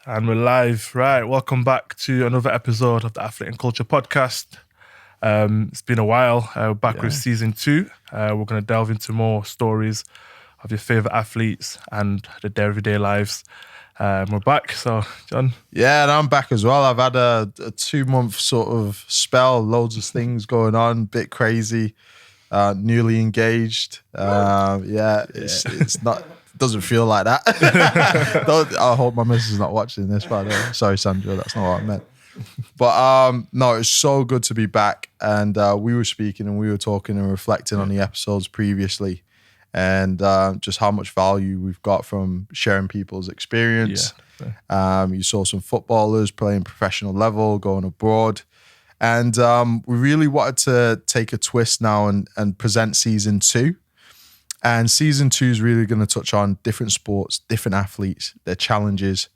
And we're live. Right, welcome back to another episode of the Athlete and Culture Podcast. It's been a while. We're back with season 2. We're going to delve into more stories of your favourite athletes and their everyday lives. We're back. So, John? Yeah, and I'm back as well. I've had a 2-month sort of spell, loads of things going on, bit crazy, newly engaged. It's not... Doesn't feel like that. I hope my missus is not watching this, by the way. Sorry, Sandra, that's not what I meant. But no, it's so good to be back. And we were speaking and we were talking and reflecting on the episodes previously, and just how much value we've got from sharing people's experience. You saw some footballers playing professional level, going abroad. And we really wanted to take a twist now and present season 2. And season 2 is really going to touch on different sports, different athletes, their challenges,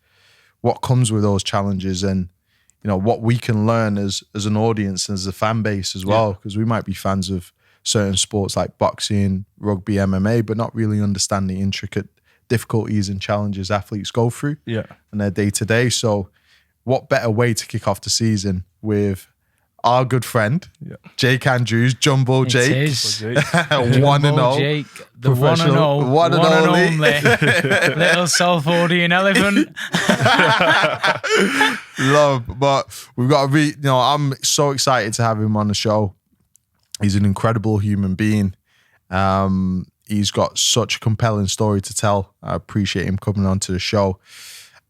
what comes with those challenges, and what we can learn as an audience, as a fan base as well, because we might be fans of certain sports like boxing, rugby, MMA, but not really understand the intricate difficulties and challenges athletes go through in their day-to-day. So what better way to kick off the season with our good friend, Jake Andrews, Jumbo Jake. One and all. Jake, the one and only. Little Salfordian elephant. Love, but we've got to I'm so excited to have him on the show. He's an incredible human being. He's got such a compelling story to tell. I appreciate him coming on to the show.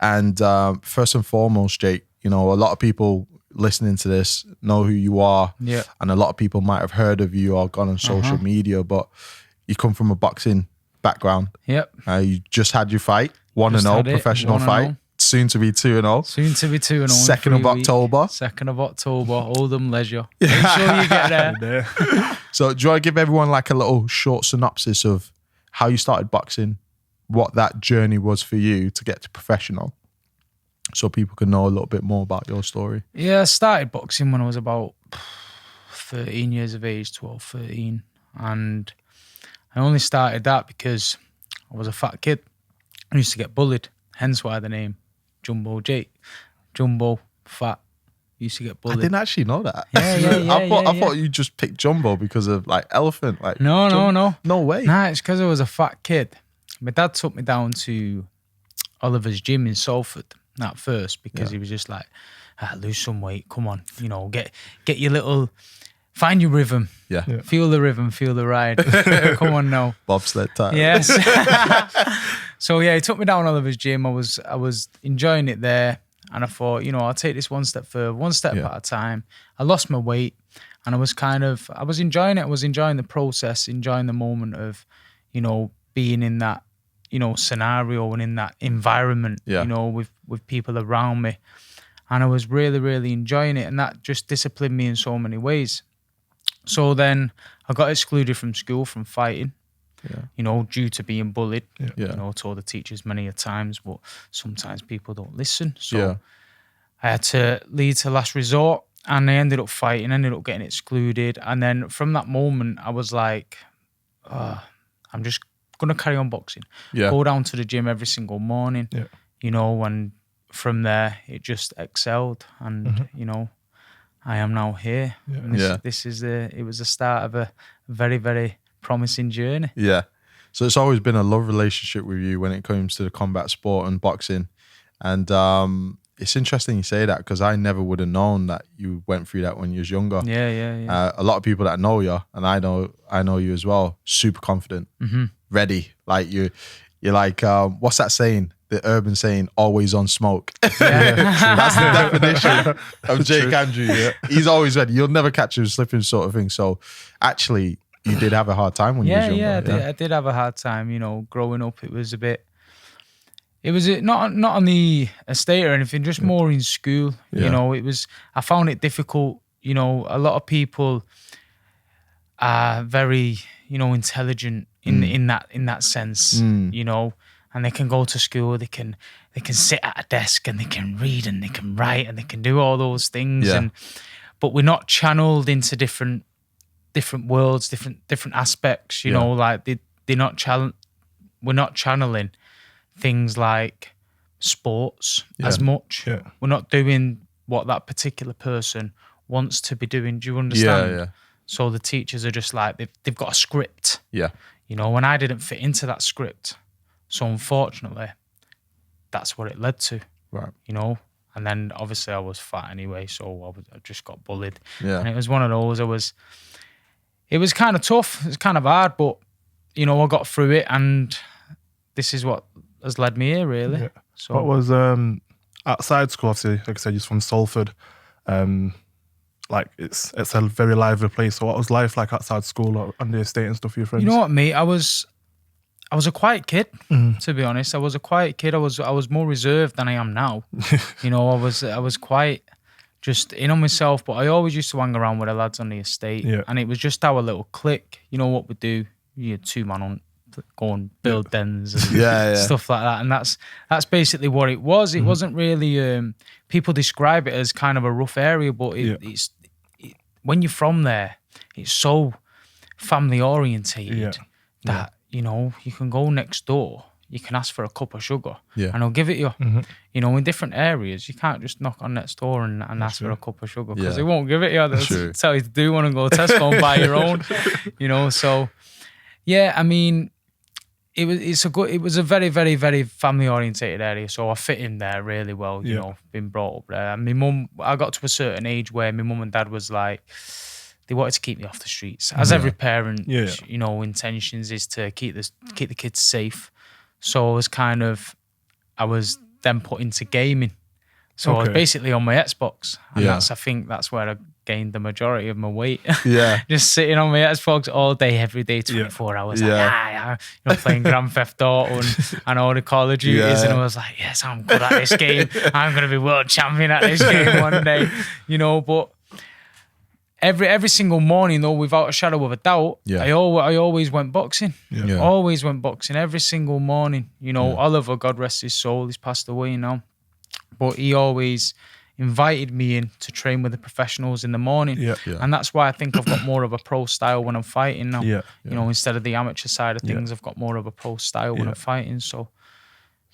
And first and foremost, Jake, a lot of people listening to this know who you are, and a lot of people might have heard of you or gone on social media, but you come from a boxing background. You just had your fight, 1-0 professional fight, soon to be 2-0. Soon to be 2-0. 2nd of October. 2nd of October, Oldham Leisure. Make sure you get there. So do you want to give everyone like a little short synopsis of how you started boxing, what that journey was for you to get to professional, so people can know a little bit more about your story? Yeah, I started boxing when I was about 13 years of age, 12, 13. And I only started that because I was a fat kid. I used to get bullied, hence why the name Jumbo Jake. Jumbo, fat, used to get bullied. I didn't actually know that. I thought you just picked Jumbo because of like elephant. Like No. No way. Nah, it's because I was a fat kid. My dad took me down to Oliver's gym in Salford at first, because he was just like, lose some weight, come on, get your little, find your rhythm, feel the rhythm, feel the ride. Come on now, bobsled time. Yes. So he took me down Oliver's gym. I was enjoying it there, and I thought, I'll take this one step further, one step at a time. I lost my weight, and I was enjoying it. I was enjoying the process, enjoying the moment of being in that scenario and in that environment, with people around me. And I was really, really enjoying it. And that just disciplined me in so many ways. So then I got excluded from school from fighting, due to being bullied. Told the teachers many a times, but sometimes people don't listen. So I had to lead to last resort, and I ended up fighting, ended up getting excluded. And then from that moment, I was like, I'm just going to carry on boxing. Go down to the gym every single morning, and from there it just excelled, and I am now here. And this is it was the start of a very, very promising journey. So it's always been a love relationship with you when it comes to the combat sport and boxing. And it's interesting you say that, because I never would have known that you went through that when you was younger. A lot of people that know you, and I know you as well, super confident, ready. Like you're like, what's that saying? The urban saying, always on smoke. That's the definition of Jake Andrews. He's always ready. You'll never catch him slipping, sort of thing. So actually, you did have a hard time when you was younger. I did have a hard time. Growing up, it was not on the estate or anything, just more in school. I found it difficult. A lot of people are very, intelligent in that sense, and they can go to school, they can sit at a desk and they can read and they can write and they can do all those things, but we're not channeled into different worlds, different aspects. Like we're not channeling things like sports as much. Yeah. We're not doing what that particular person wants to be doing. Do you understand? Yeah. So the teachers are just like, they've got a script. Yeah. You know, and I didn't fit into that script. So unfortunately, that's what it led to. Right. You know, and then obviously I was fat anyway, so I just got bullied. Yeah. And it was one of those, it was kind of tough. It was kind of hard, but, you know, I got through it, and this is what has led me here, really. Yeah. So What was outside school? Obviously, like I said, you're from Salford. Like it's a very lively place. So what was life like outside school or on the estate and stuff for your friends? you know what, mate? I was a quiet kid, to be honest. I was a quiet kid. I was more reserved than I am now. You know, I was quite just in on myself, but I always used to hang around with the lads on the estate. Yeah. And it was just our little clique. You know what we do? You had 2 man on, go and build dens and stuff like that. And that's basically what it was. It wasn't really, people describe it as kind of a rough area, but it's when you're from there, it's so family orientated that, you know, you can go next door, you can ask for a cup of sugar and they'll give it you. You know, in different areas, you can't just knock on next door and ask for a cup of sugar because they won't give it you. They'll tell you to do one and go to Tesco and buy your own, you know. So, yeah, I mean, it was a very, very, very family orientated area. So I fit in there really well, you know, being brought up there. And my mum, I got to a certain age where my mum and dad was like, they wanted to keep me off the streets. As every parent, you know, intentions is to keep the kids safe. So I was then put into gaming. So I was basically on my Xbox. And I think that's where I gained the majority of my weight. Yeah. Just sitting on my Xbox all day, every day, 24 hours. Like, you know, playing Grand Theft Auto and all the Call of Duties. And I was like, yes, I'm good at this game. I'm going to be world champion at this game one day. You know, but every single morning, though, without a shadow of a doubt, I always went boxing. Always went boxing every single morning. You know, Oliver, God rest his soul, he's passed away now. But he always invited me in to train with the professionals in the morning. And that's why I think I've got more of a pro style when I'm fighting now. You know, instead of the amateur side of things, I've got more of a pro style when I'm fighting. So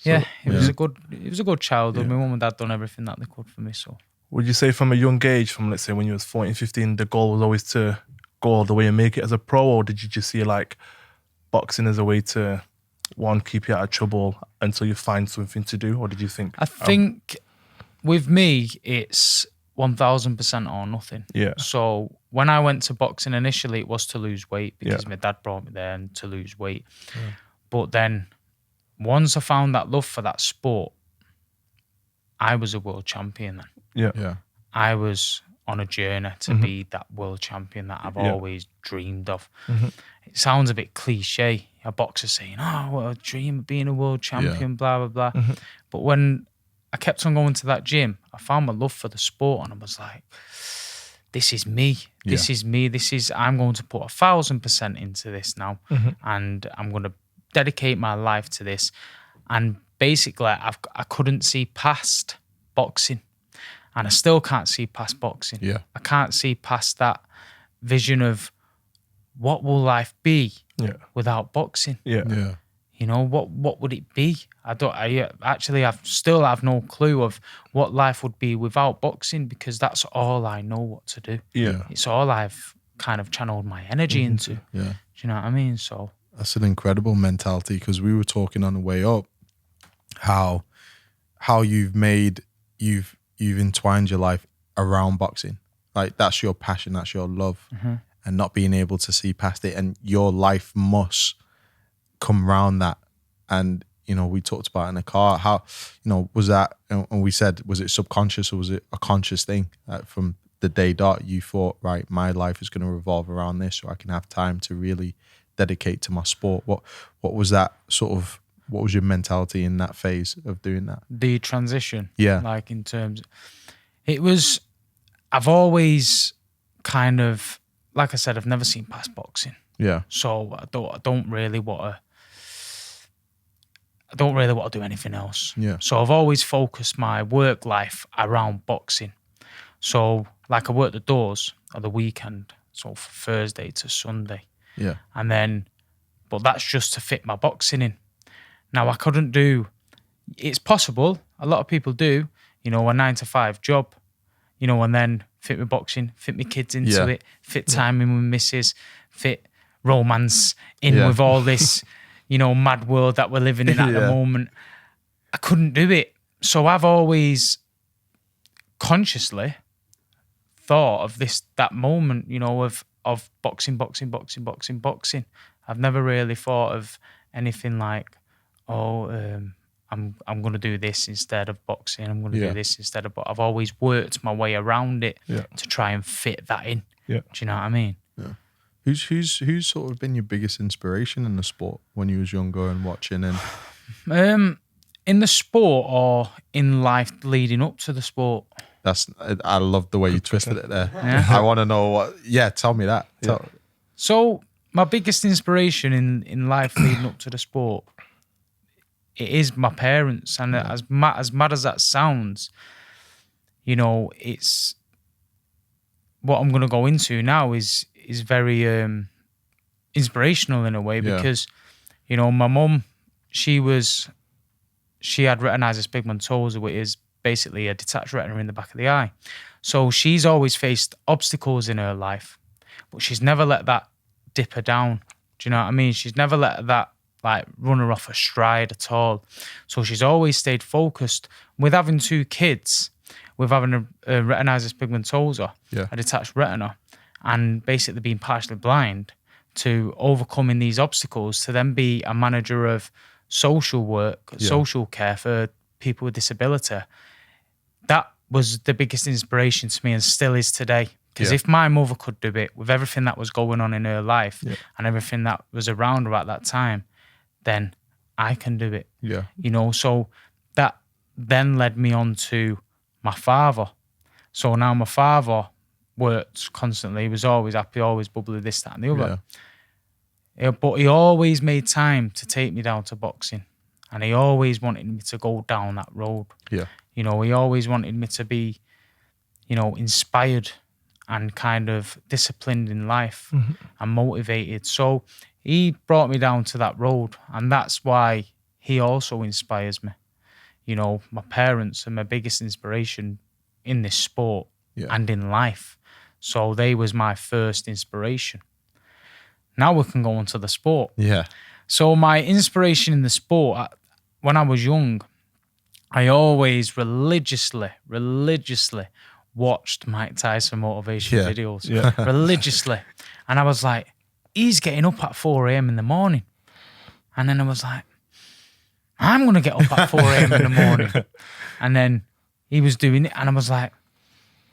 it was a good childhood. My mum and dad done everything that they could for me. So would you say from a young age, from let's say when you was 14, 15, the goal was always to go all the way and make it as a pro, or did you just see like boxing as a way to, one, keep you out of trouble until you find something to do, or did you think? I think with me, it's 1000% or nothing. So when I went to boxing initially, it was to lose weight because my dad brought me there and to lose weight. But then once I found that love for that sport, I was a world champion then. I was on a journey to be that world champion that I've always dreamed of. It sounds a bit cliche, a boxer saying, oh, what a dream of being a world champion, blah, blah, blah. But when I kept on going to that gym, I found my love for the sport and I was like, this is me. This is me. I'm going to put 1000% into this now. And I'm going to dedicate my life to this. And basically, I couldn't see past boxing. And I still can't see past boxing. I can't see past that vision of what will life be without boxing. You know, what would it be? I still have no clue of what life would be without boxing because that's all I know what to do. It's all I've kind of channeled my energy into. Do you know what I mean? So that's an incredible mentality because we were talking on the way up how you've entwined your life around boxing. Like that's your passion, that's your love, and not being able to see past it. And your life must come around that. And, you know, we talked about in the car, how, you know, was that, and we said, was it subconscious or was it a conscious thing? From the day dot, you thought, right, my life is going to revolve around this so I can have time to really dedicate to my sport. What was that sort of, what was your mentality in that phase of doing that? The transition. Like in terms, I've always kind of, like I said, I've never seen past boxing. So I don't really want to do anything else. So I've always focused my work life around boxing. So like I work the doors on the weekend, so from Thursday to Sunday. And then, but that's just to fit my boxing in. Now I couldn't do it's possible. A lot of people do, a 9-to-5 job, and then fit with boxing, fit my kids into it, fit time in with missus, fit romance in with all this, mad world that we're living in at the moment. I couldn't do it. So I've always consciously thought of that moment, of boxing. I've never really thought of anything like, I'm going to do this instead of boxing. I'm going to do this instead of. But I've always worked my way around it to try and fit that in. Yeah. Do you know what I mean? Yeah. Who's sort of been your biggest inspiration in the sport when you was younger and watching? And in the sport or in life leading up to the sport? I love the way you twisted it there. Yeah. I want to know what. Yeah, tell me that. Yeah. So my biggest inspiration in life leading up to the sport, it is my parents, and as mad as that sounds, it's what I'm going to go into now is very inspirational in a way because my mum, she had retinitis pigmentosa, which is basically a detached retina in the back of the eye. So she's always faced obstacles in her life, but she's never let that dip her down. Do you know what I mean? She's never let that run her off her stride at all. So she's always stayed focused. With having 2 kids, with having a retinitis pigmentosa, a detached retina, and basically being partially blind, to overcoming these obstacles, to then be a manager of social work, social care for people with disability. That was the biggest inspiration to me and still is today. Because if my mother could do it with everything that was going on in her life and everything that was around her at that time, then I can do it. Yeah. So that then led me on to my father. So now my father worked constantly. He was always happy, always bubbly, this, that and the other. Yeah, but he always made time to take me down to boxing. And he always wanted me to go down that road. Yeah. He always wanted me to be, inspired and kind of disciplined in life and motivated. So he brought me down to that road, and that's why he also inspires me. My parents are my biggest inspiration in this sport and in life. So they was my first inspiration. Now we can go on to the sport. Yeah. So my inspiration in the sport, when I was young, I always religiously watched Mike Tyson motivation videos. Yeah. Religiously. And I was like, he's getting up at 4 a.m. in the morning. And then I was like, I'm going to get up at 4 a.m. in the morning. And then he was doing it. And I was like,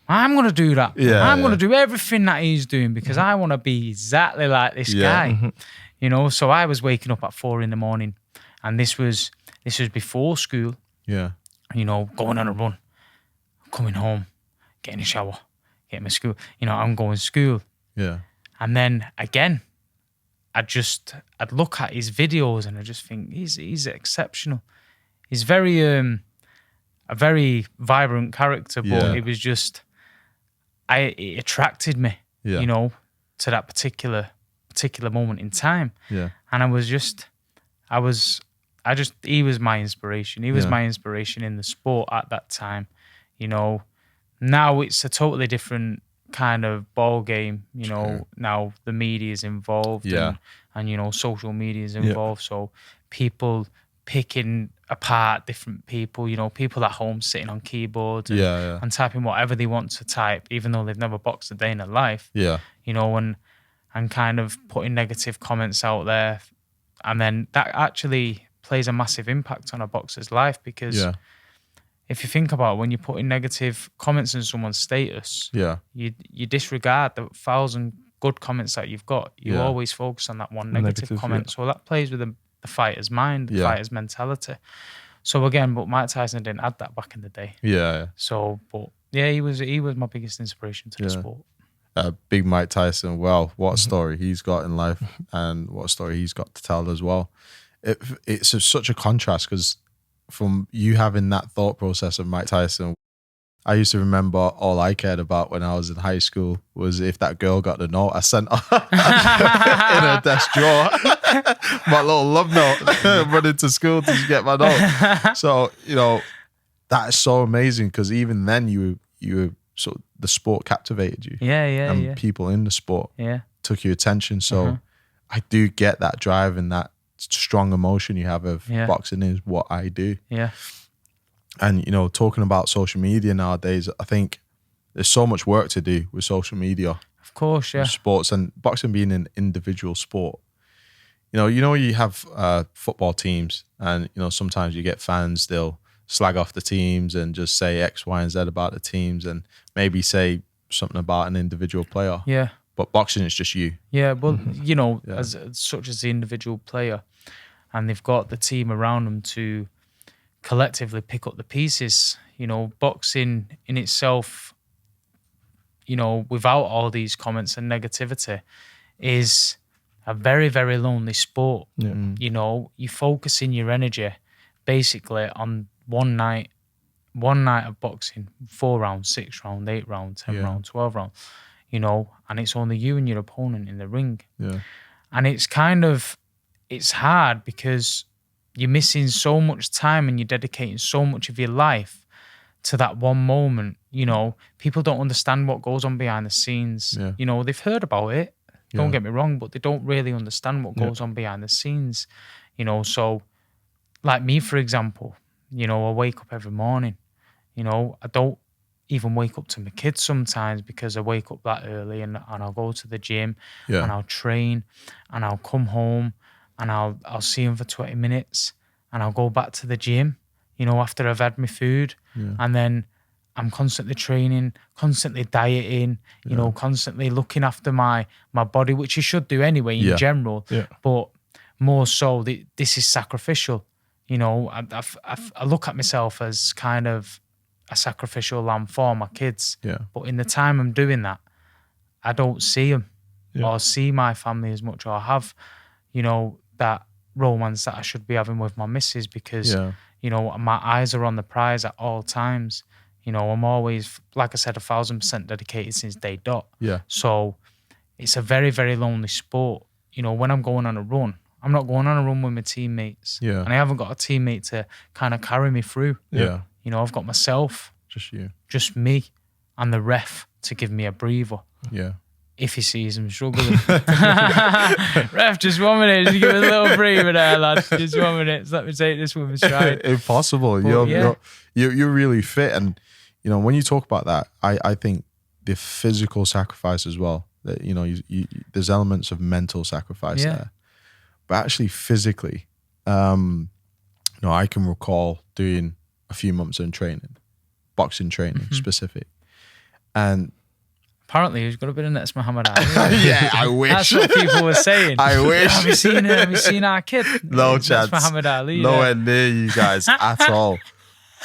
I'm going to do that. Yeah, I'm going to do everything that he's doing because I want to be exactly like this guy. So I was waking up at 4 in the morning. And this was before school. Yeah. Going on a run, coming home, getting a shower, getting my school. I'm going to school. Yeah. And then again, I'd look at his videos and I just think he's exceptional. He's very a very vibrant character, but it was just it attracted me, to that particular moment in time. Yeah. And he was my inspiration. He was my inspiration in the sport at that time. Now it's a totally different kind of ball game. Now the media is involved and social media is involved. So people picking apart different people, people at home sitting on keyboards and typing whatever they want to type, even though they've never boxed a day in their life. Yeah. And kind of putting negative comments out there. And then that actually plays a massive impact on a boxer's life because if you think about it, when you're putting negative comments on someone's status, you disregard the 1,000 good comments that you've got. You always focus on that one negative comment. So that plays with the fighter's mind, the fighter's mentality. So again, but Mike Tyson didn't add that back in the day. Yeah. So, but he was my biggest inspiration to the sport. Big Mike Tyson. Well, what a story he's got in life, and what a story he's got to tell as well. It's such a contrast because from you having that thought process of Mike Tyson, I used to remember all I cared about when I was in high school was if that girl got the note I sent her in her desk drawer. my little love note, running to school to get my note. So, that is so amazing because even then you were sort of, the sport captivated you. And people in the sport took your attention. So I do get that drive and that strong emotion you have of boxing is what I do. Yeah. And, talking about social media nowadays, I think there's so much work to do with social media. Of course, yeah. Sports and boxing being an individual sport. You have football teams and, sometimes you get fans, they'll slag off the teams and just say X, Y, and Z about the teams and maybe say something about an individual player. Yeah. But boxing is just you. Yeah, well, as such as the individual player, and they've got the team around them to collectively pick up the pieces. Boxing in itself, without all these comments and negativity, is a very, very lonely sport. Yeah. You focus in your energy basically on one night of boxing, 4 rounds, 6 rounds, 8 rounds, 10 rounds, 12 rounds, and it's only you and your opponent in the ring. Yeah. And it's hard because you're missing so much time and you're dedicating so much of your life to that one moment. People don't understand what goes on behind the scenes. Yeah. They've heard about it, don't get me wrong, but they don't really understand what goes on behind the scenes. So like me, for example, I wake up every morning. I don't even wake up to my kids sometimes because I wake up that early and I'll go to the gym and I'll train and I'll come home and I'll see them for 20 minutes and I'll go back to the gym, after I've had my food. And then I'm constantly training, constantly dieting, constantly looking after my body, which you should do anyway in general. Yeah. But more so, this is sacrificial. I look at myself as kind of a sacrificial lamb for my kids. Yeah. But in the time I'm doing that, I don't see them or see my family as much or have, that romance that I should be having with my missus because, my eyes are on the prize at all times. I'm always, like I said, 1,000% dedicated since day dot. Yeah. So it's a very, very lonely sport. When I'm going on a run, I'm not going on a run with my teammates. Yeah. And I haven't got a teammate to kind of carry me through. Yeah. I've got myself. Just you. Just me and the ref to give me a breather. Yeah. If he sees him struggling. Ref, just 1 minute. Just give us a little breather there, lad. Just 1 minute. Let me take this with a stride. Impossible. But, You're really fit. And, when you talk about that, I think the physical sacrifice as well, that, there's elements of mental sacrifice there. But actually physically, I can recall doing a few months in training, boxing training specific. And apparently he's got a bit of next Muhammad Ali. Yeah, I wish. That's what people were saying. I wish. Have you seen our kid? No chance. Muhammad Ali. Nowhere near you guys at all.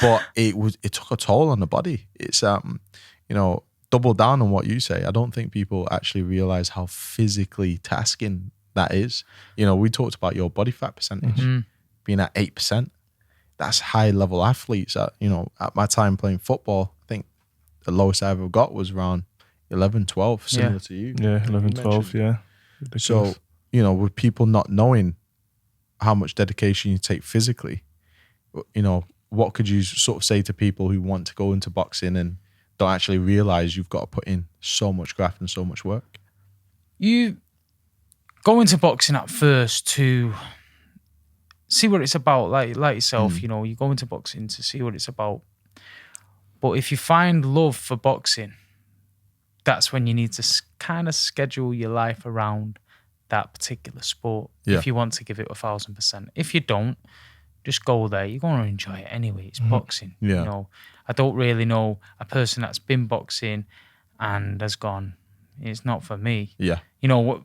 But it took a toll on the body. It's double down on what you say. I don't think people actually realize how physically tasking that is. We talked about your body fat percentage being at 8%. That's high level athletes. At my time playing football, I think the lowest I ever got was around 11, 12, similar to you. Yeah, 11, 12, yeah. Ridiculous. So, with people not knowing how much dedication you take physically, what could you sort of say to people who want to go into boxing and don't actually realize you've got to put in so much graft and so much work? You go into boxing at first to see what it's about, like yourself, you go into boxing to see what it's about. But if you find love for boxing, that's when you need to kind of schedule your life around that particular sport. If you want to give it 1,000%. If you don't, just go there. You're going to enjoy it anyway. It's boxing. Yeah. I don't really know a person that's been boxing and has gone, it's not for me. Yeah. What?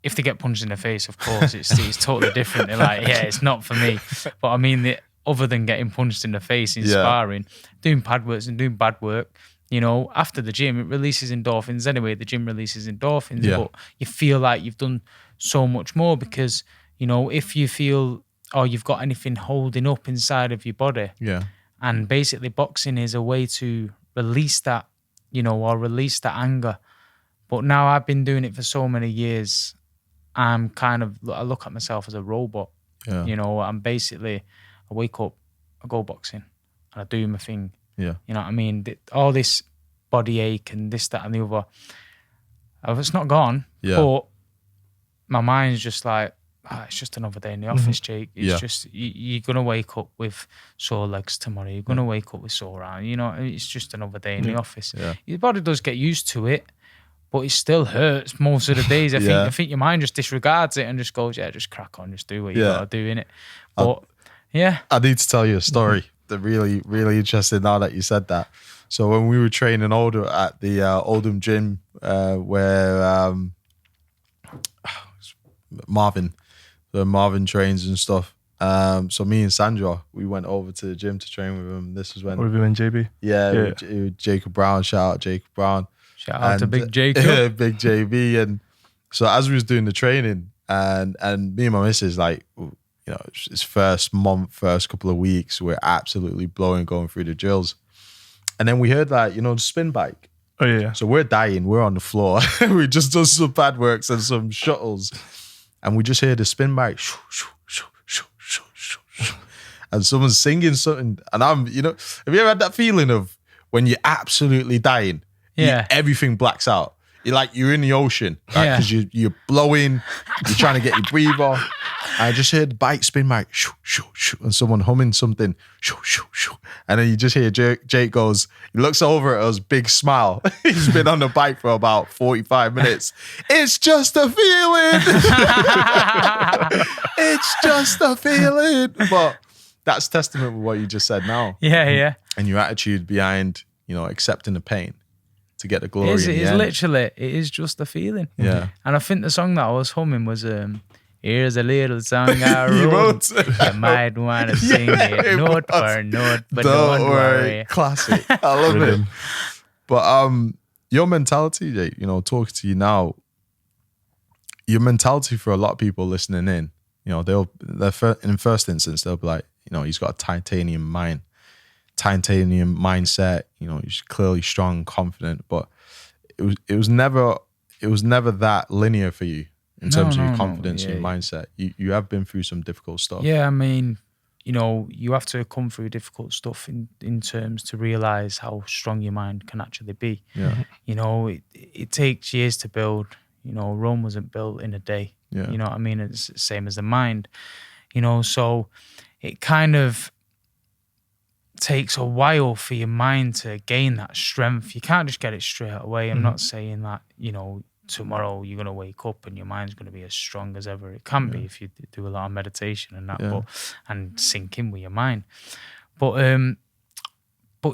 If they get punched in the face, of course, it's totally different. They're like, yeah, it's not for me. But I mean, other than getting punched in the face in sparring, doing pad works and doing bad work, after the gym, it releases endorphins anyway. The gym releases endorphins, but you feel like you've done so much more because, if you feel, you've got anything holding up inside of your body. Yeah. And basically boxing is a way to release that, or release that anger. But now I've been doing it for so many years. I look at myself as a robot. Yeah. You know, I wake up, I go boxing, and I do my thing. Yeah. You know what I mean? All this body ache and this, that, and the other, it's not gone. Yeah. But my mind's just like, it's just another day in the office, Jake. It's just, you're going to wake up with sore legs tomorrow. You're going to wake up with sore arms. You know, it's just another day in the office. Yeah. Your body does get used to it, but it still hurts most of the days. I think your mind just disregards it and just goes, just crack on, just do what you got to do, innit? But, I need to tell you a story that really, really interesting now that you said that. So when we were training older at the Oldham gym where Marvin trains and stuff. So me and Sandra, we went over to the gym to train with him. This was when With him and JB. With Jacob Brown. Shout out Jacob Brown. Shout out to Big Jacob. Big JB. And so as we was doing the training, and me and my missus, like, you know, it's first couple of weeks, we're absolutely going through the drills. And then we heard that, you know, the spin bike. Oh, yeah. So we're dying. We're on the floor. We just done some pad works and some shuttles. And we just hear the spin bike. Shoo, shoo, shoo, shoo, shoo, shoo, shoo. And someone's singing something. And I'm, you know, have you ever had that feeling of when you're absolutely dying? Yeah. Everything blacks out. You're in the ocean, right? Because you're blowing, you're trying to get your breather. I just heard the bike spin like shoo, shoo, shoo, and someone humming something, shoo, shoo, shoo. And then you just hear Jake goes, he looks over at us, big smile. He's been on the bike for about 45 minutes. It's just a feeling. It's just a feeling. But that's testament with what you just said now. Yeah. And your attitude behind, you know, accepting the pain to get the glory. It is literally, it is just a feeling. Yeah. And I think the song that I was humming was here's a little song I wrote. You might want to sing it note for note, but don't worry. Classic. I love it. But your mentality, Jake, you know, talking to you now, your mentality for a lot of people listening in, you know, in first instance, they'll be like, you know, he's got a titanium mindset, you know, he's clearly strong, confident, but it was never that linear for you in terms of your confidence, your mindset. You have been through some difficult stuff. Yeah, I mean, you know, you have to come through difficult stuff in terms to realize how strong your mind can actually be. Yeah. You know, it takes years to build. You know, Rome wasn't built in a day. Yeah. You know what I mean? It's the same as the mind. You know, so it kind of takes a while for your mind to gain that strength. You can't just get it straight away. I'm not saying that, you know, tomorrow you're going to wake up and your mind's going to be as strong as ever. It can be if you do a lot of meditation and that, and sink in with your mind. But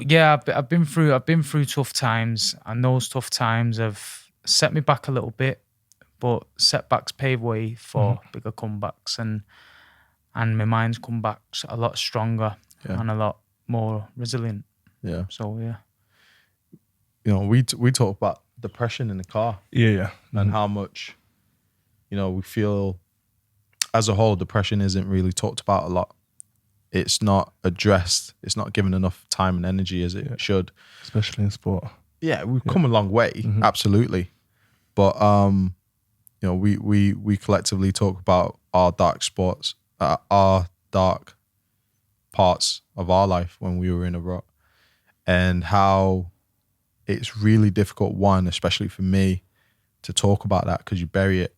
yeah, I've been through tough times, and those tough times have set me back a little bit, but setbacks pave way for bigger comebacks, and my mind's come back a lot stronger and a lot more resilient. Yeah. So yeah. You know, we talk about depression in the car. Yeah. And how much, you know, we feel as a whole, depression isn't really talked about a lot. It's not addressed. It's not given enough time and energy as it should. Especially in sport. Yeah, we've come a long way, absolutely. But you know, we collectively talk about our dark spots, our dark parts of our life when we were in a rut, and how it's really difficult, one, especially for me, to talk about that because you bury it.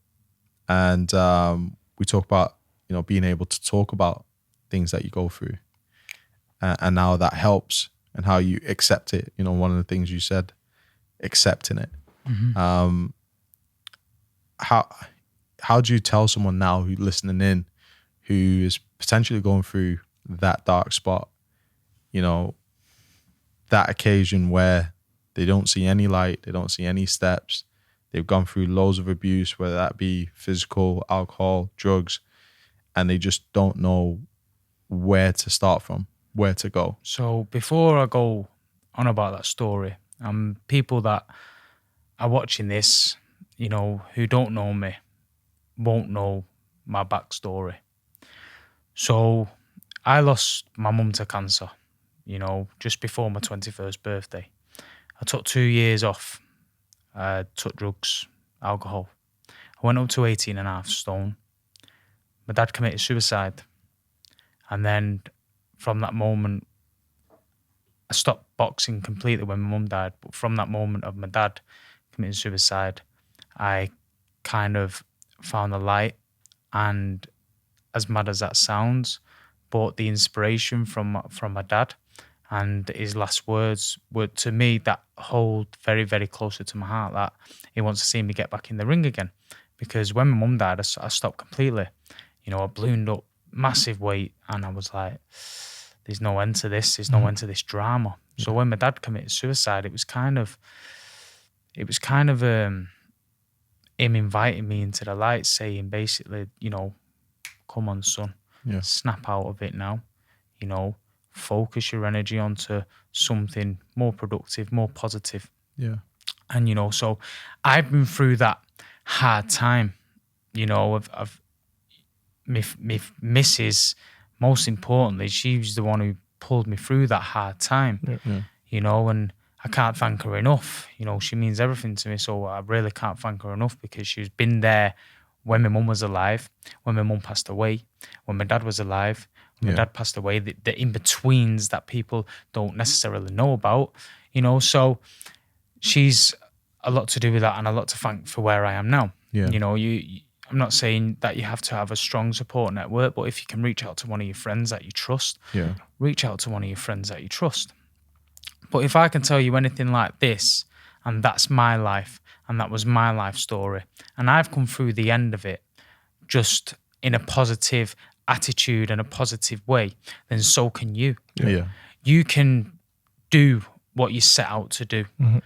And we talk about, you know, being able to talk about things that you go through, and how that helps and how you accept it. You know, one of the things you said, accepting it. How do you tell someone now who's listening in, who is potentially going through that dark spot, you know, that occasion where they don't see any light, they don't see any steps, they've gone through loads of abuse, whether that be physical, alcohol, drugs, and they just don't know where to start from, where to go? So before I go on about that story, people that are watching this, you know, who don't know me, won't know my backstory. So I lost my mum to cancer, you know, just before my 21st birthday. I took 2 years off. I took drugs, alcohol. I I went up to 18 and a half stone. My dad committed suicide. And then from that moment, I stopped boxing completely when my mum died. But from that moment of my dad committing suicide, I kind of found the light. And as mad as that sounds, bought the inspiration from my dad. And his last words were, to me, that hold very, very closer to my heart, that he wants to see me get back in the ring again. Because when my mum died, I stopped completely. You know, I ballooned up massive weight, and I was like, there's no end to this. There's no end to this drama. So when my dad committed suicide, it was kind of him inviting me into the light, saying basically, you know, come on, son, snap out of it now, you know, focus your energy onto something more productive, more positive. Yeah. And, you know, so I've been through that hard time, you know, of my missus, most importantly, she was the one who pulled me through that hard time, you know, and I can't thank her enough. You know, she means everything to me, so I really can't thank her enough, because she's been there when my mum was alive, when my mum passed away, when my dad was alive, when my dad passed away, the in-betweens that people don't necessarily know about, you know. So she's a lot to do with that, and a lot to thank for where I am now. Yeah. You know, I'm not saying that you have to have a strong support network, but if you can reach out to one of your friends that you trust, reach out to one of your friends that you trust. But if I can tell you anything like this, and that's my life, and that was my life story, and I've come through the end of it just in a positive attitude and a positive way, then so can you. Yeah. You can do what you set out to do. Mm-hmm.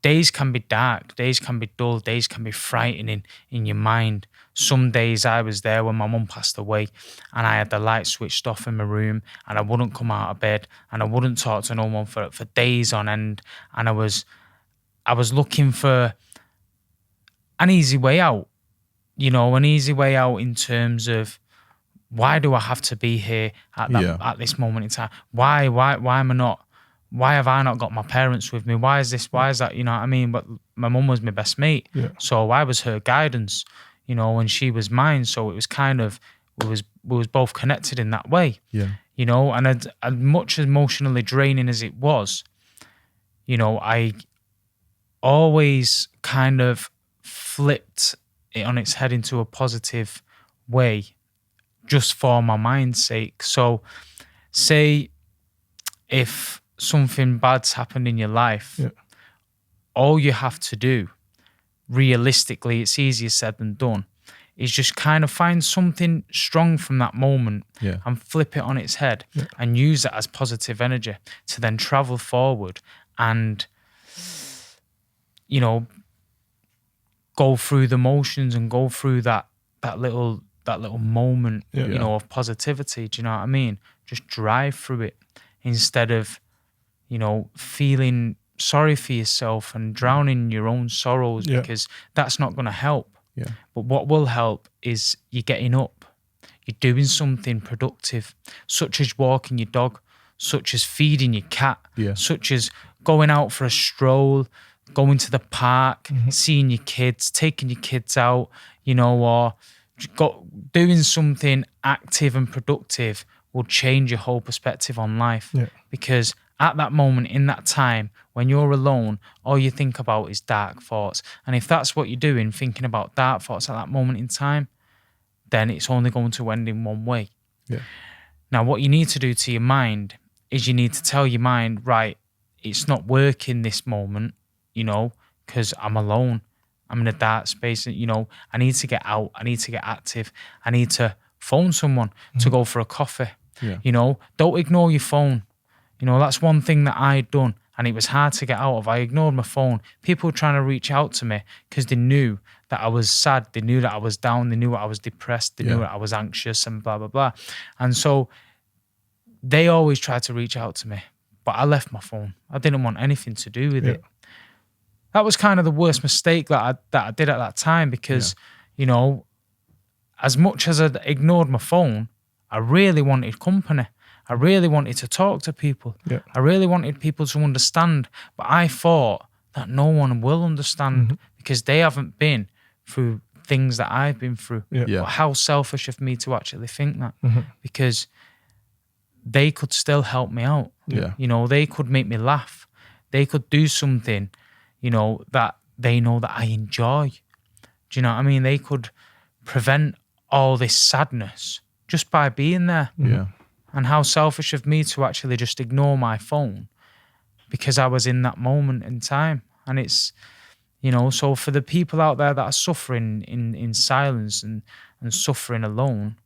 Days can be dark, days can be dull, days can be frightening in your mind. Some days I was there when my mum passed away, and I had the light switched off in my room, and I wouldn't come out of bed, and I wouldn't talk to no one for days on end, and I was looking for an easy way out, you know, an easy way out in terms of, why do I have to be here at this moment in time? Why am I not? Why have I not got my parents with me? Why is this? Why is that? You know what I mean? But my mum was my best mate. Yeah. So I was her guidance, you know, and she was mine. So it was kind of, we was both connected in that way. Yeah. You know, and as much emotionally draining as it was, you know, I always kind of flipped it on its head into a positive way, just for my mind's sake. So say if something bad's happened in your life, all you have to do, realistically, it's easier said than done, is just kind of find something strong from that moment and flip it on its head and use it as positive energy to then travel forward and, you know, go through the motions and go through that little moment, you know, of positivity. Do you know what I mean? Just drive through it instead of, you know, feeling sorry for yourself and drowning in your own sorrows, because that's not going to help. Yeah. But what will help is you getting up, you're doing something productive, such as walking your dog, such as feeding your cat, such as going out for a stroll, going to the park, seeing your kids, taking your kids out, you know, or doing something active and productive will change your whole perspective on life. Yeah. Because at that moment, in that time, when you're alone, all you think about is dark thoughts. And if that's what you're doing, thinking about dark thoughts at that moment in time, then it's only going to end in one way. Yeah. Now, what you need to do to your mind is you need to tell your mind, right, it's not working this moment, you know, because I'm alone. I'm in a dark space, you know, I need to get out. I need to get active. I need to phone someone to go for a coffee. Yeah. You know, don't ignore your phone. You know, that's one thing that I'd done, and it was hard to get out of. I ignored my phone. People were trying to reach out to me because they knew that I was sad. They knew that I was down. They knew that I was depressed. They knew that I was anxious and blah, blah, blah. And so they always tried to reach out to me, but I left my phone. I didn't want anything to do with it. That was kind of the worst mistake that I did at that time, because, you know, as much as I ignored my phone, I really wanted company. I really wanted to talk to people. Yeah. I really wanted people to understand. But I thought that no one will understand because they haven't been through things that I've been through. Yeah. Yeah. But how selfish of me to actually think that, because they could still help me out. Yeah. You know, they could make me laugh. They could do something, you know, that they know that I enjoy. Do you know what I mean? They could prevent all this sadness just by being there. Yeah. And how selfish of me to actually just ignore my phone because I was in that moment in time. And it's, you know, so for the people out there that are suffering in silence and suffering alone,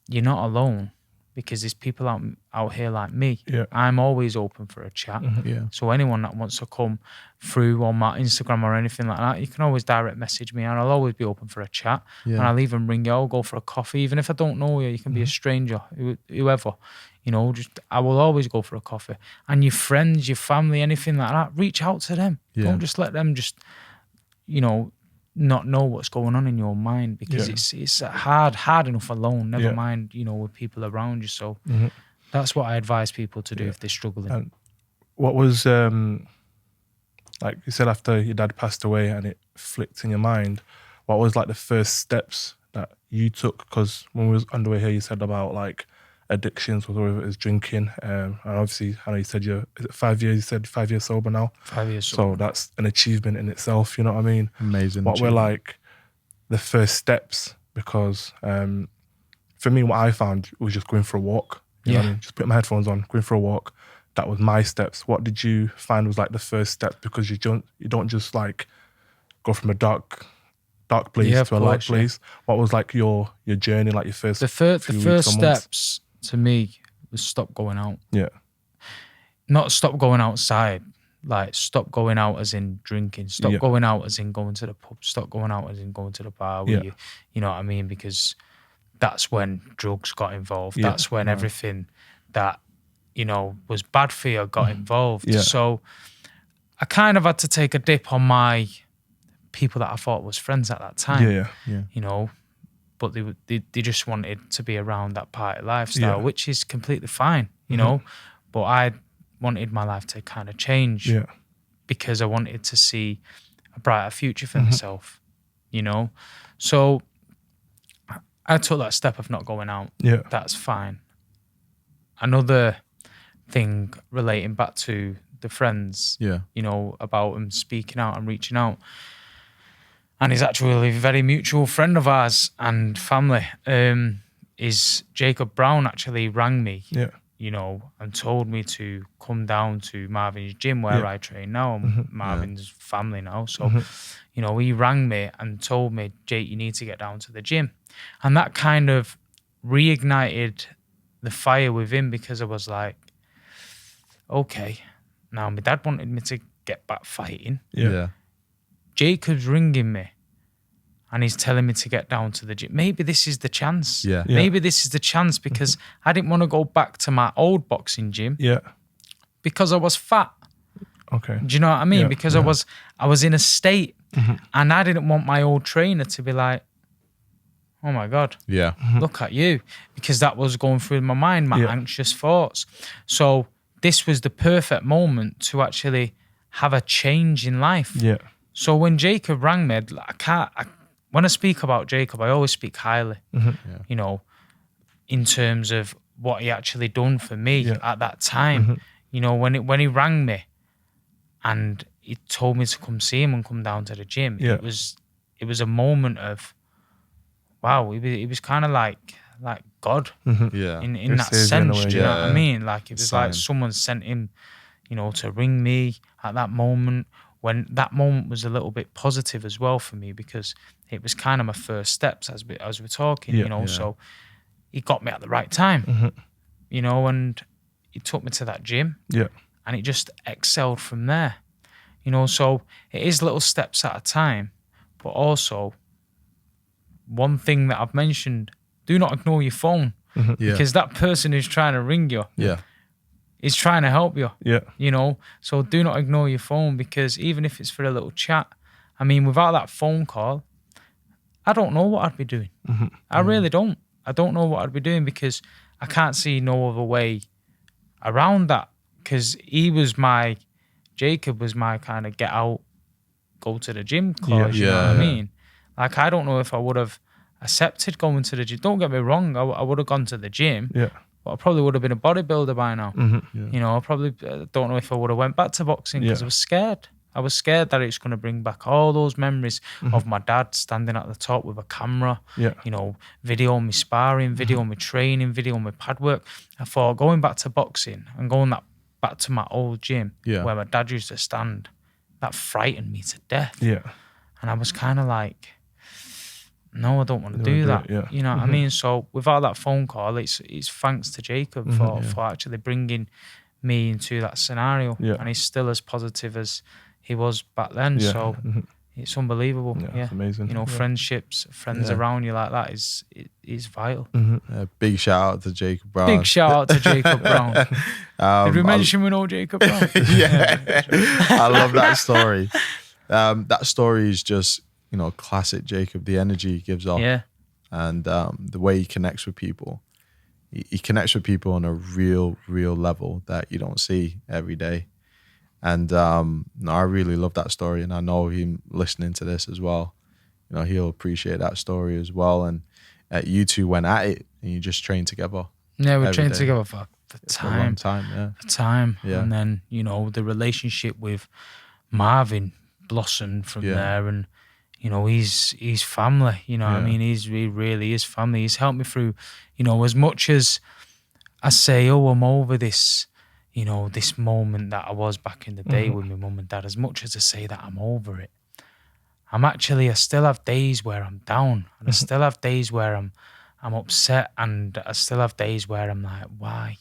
you're not alone, because there's people out here like me. Yeah. I'm always open for a chat. Yeah. So anyone that wants to come through on my Instagram or anything like that, you can always direct message me, and I'll always be open for a chat. Yeah. And I'll even ring you. I'll go for a coffee, even if I don't know you. You can be a stranger, whoever. You know, just I will always go for a coffee. And your friends, your family, anything like that, reach out to them. Yeah. Don't just let them just, you know, not know what's going on in your mind, because it's hard enough alone. Never mind, you know, with people around you. So that's what I advise people to do if they're struggling. And what was like you said, after your dad passed away and it flicked in your mind, what was like the first steps that you took? Because when we was underway here, you said about like addictions, whether it was drinking, and obviously I know you said is it 5 years? You said 5 years sober now. 5 years So sober. that's an achievement in itself. You know what I mean? Amazing. What were like the first steps? Because for me, what I found was just going for a walk. You know what I mean? Just putting my headphones on, going for a walk. That was my steps. What did you find was like the first step? Because you don't just like go from a dark place to a light place. What was like your journey, like your first the first steps to me was stop going out. Yeah. Not stop going outside. Like stop going out as in drinking. Stop going out as in going to the pub. Stop going out as in going to the bar. Where you know what I mean? Because that's when drugs got involved. That's when everything that, you know, was bad for you got involved. Yeah. So I kind of had to take a dip on my people that I thought was friends at that time. Yeah. You know, but they just wanted to be around that party lifestyle, which is completely fine, you know. But I wanted my life to kind of change because I wanted to see a brighter future for myself, you know. So I took that step of not going out. Yeah. That's fine. Another thing relating back to the friends, you know, about him speaking out and reaching out. And he's actually a very mutual friend of ours and family. Is Jacob Brown actually rang me, you know, and told me to come down to Marvin's gym where I train now. I'm Marvin's family now. So, you know, he rang me and told me, Jake, you need to get down to the gym. And that kind of reignited the fire within, because I was like, okay, now my dad wanted me to get back fighting. Yeah. Jacob's ringing me and he's telling me to get down to the gym. Maybe this is the chance. Yeah. Maybe this is the chance, because I didn't want to go back to my old boxing gym because I was fat. Okay. Do you know what I mean? Yeah. Because I was in a state and I didn't want my old trainer to be like, oh my God, look at you. Because that was going through my mind, my anxious thoughts. So this was the perfect moment to actually have a change in life. Yeah. So when Jacob rang me, when I speak about Jacob, I always speak highly, you know, in terms of what he actually done for me at that time. You know, when he rang me and he told me to come see him and come down to the gym, it was a moment of, wow, he was kind of like God in that sense. Do you know what I mean? Like it was like someone sent him, you know, to ring me at that moment. When that moment was a little bit positive as well for me, because it was kind of my first steps as we're talking, you know. So he got me at the right time, you know, and he took me to that gym, and it just excelled from there, you know. So it is little steps at a time, but also one thing that I've mentioned: do not ignore your phone, because that person who's trying to ring you, is trying to help you. You know, so do not ignore your phone, because even if it's for a little chat, I mean, without that phone call, I don't know what I'd be doing. I really don't. I don't know what I'd be doing, because I can't see no other way around that, because Jacob was my kind of get out, go to the gym clause, you know what I mean? Like, I don't know if I would have accepted going to the gym. Don't get me wrong, I would have gone to the gym, Yeah. but I probably would have been a bodybuilder by now. You know, I probably don't know if I would have went back to boxing because I was scared. I was scared that it's going to bring back all those memories of my dad standing at the top with a camera, Yeah. you know, video me sparring, video me training, video me pad work. I thought going back to boxing and going back to my old gym where my dad used to stand, that frightened me to death. Yeah. And I was kind of like, no, I don't want to do that. You know what I mean? So without that phone call, it's thanks to Jacob for actually bringing me into that scenario. Yeah. And he's still as positive as he was back then. Yeah. So it's unbelievable. Yeah, it's amazing. You know, friendships, friends around you like that is vital. Big shout out to Jacob Brown. Big shout out to Jacob Brown. Did we mention we know Jacob Brown? I love that story. That story is just, you know, classic Jacob, the energy he gives off. Yeah. And the way he connects with people. He connects with people on a real level that you don't see every day. And no, I really love that story. And I know him listening to this as well, you know, he'll appreciate that story as well. And you two went at it and you just trained together. Yeah, we trained together for a long time, yeah. For time. Yeah. And then, you know, the relationship with Marvin blossomed from there. And, you know, he's family, you know what I mean? He really is family. He's helped me through, you know, as much as I say, oh, I'm over this, you know, this moment that I was back in the day with my mum and dad, as much as I say that I'm over it, I still have days where I'm down, and I still have days where I'm upset, and I still have days where I'm like, why?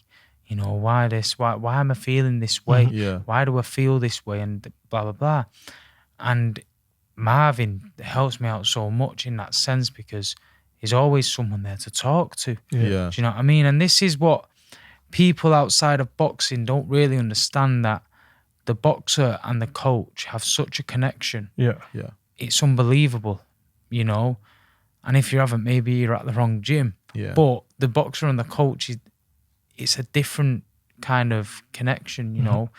You know, why this? Why am I feeling this way? Why do I feel this way? And blah, blah, blah. And Marvin helps me out so much in that sense because he's always someone there to talk to. Yeah. Do you know what I mean? And this is what people outside of boxing don't really understand, that the boxer and the coach have such a connection. Yeah. It's unbelievable, you know. And if you haven't, maybe you're at the wrong gym. Yeah. But the boxer and the coach, it's a different kind of connection, you know.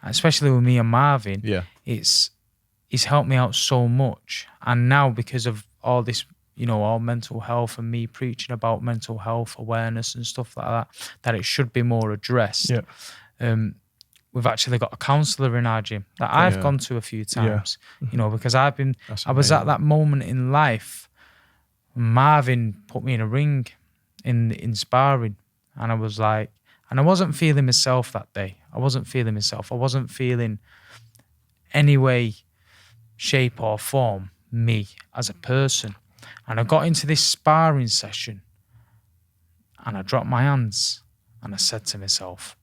Especially with me and Marvin. Yeah. He's helped me out so much. And now because of all this, you know, all mental health and me preaching about mental health awareness and stuff like that it should be more addressed. Yeah. We've actually got a counsellor in our gym that I've gone to a few times, you know, because I was at that moment in life. Marvin put me in a ring in sparring, and I was like, and I wasn't feeling myself that day. I wasn't feeling any way, shape or form me as a person. And I got into this sparring session and I dropped my hands and I said to myself,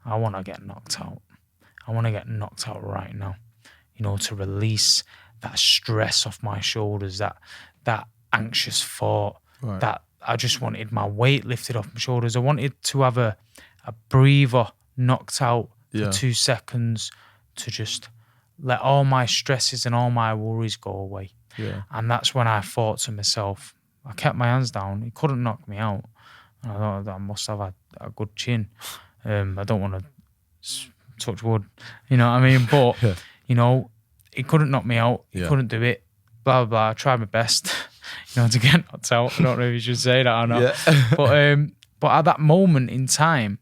I want to get knocked out. I want to get knocked out right now, you know, to release that stress off my shoulders, that anxious thought, that I just wanted my weight lifted off my shoulders. I wanted to have a breather knocked out for 2 seconds to just let all my stresses and all my worries go away. Yeah. And that's when I thought to myself, I kept my hands down. He couldn't knock me out. I thought I must have a good chin. I don't want to touch wood, you know what I mean? But, you know, he couldn't knock me out. He couldn't do it. Blah, blah, blah. I tried my best, you know, to get knocked out. I don't know if you should say that or not. But at that moment in time,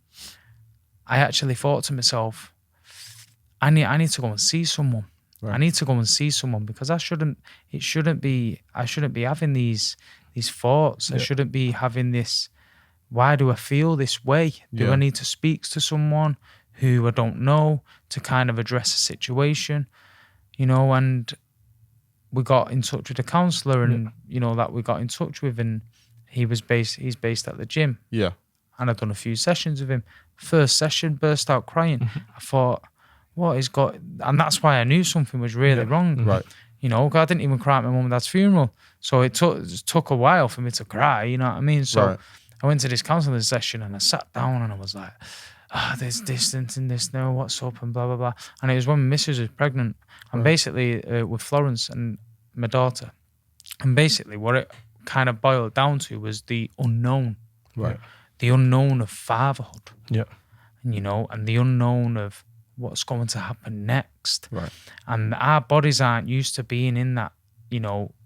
I actually thought to myself, I need to go and see someone. Right. I need to go and see someone because I shouldn't be having these thoughts. I shouldn't be having this. Why do I feel this way? Do I need to speak to someone who I don't know to kind of address a situation? You know, and we got in touch with a counsellor and, you know, that we got in touch with, and he's based at the gym. Yeah. And I've done a few sessions with him. First session, burst out crying. I thought, what is got, and that's why I knew something was really wrong. Right. You know, 'cause I didn't even cry at my mum and dad's funeral. So it took a while for me to cry, you know what I mean? So I went to this counselling session and I sat down and I was like, there's distance in this now, what's up, and blah, blah, blah. And it was when my missus was pregnant. And basically with Florence and my daughter. And basically what it kind of boiled down to was the unknown. Right. The unknown of fatherhood. Yeah. And, you know, and the unknown of what's going to happen next. Right. And our bodies aren't used to being in that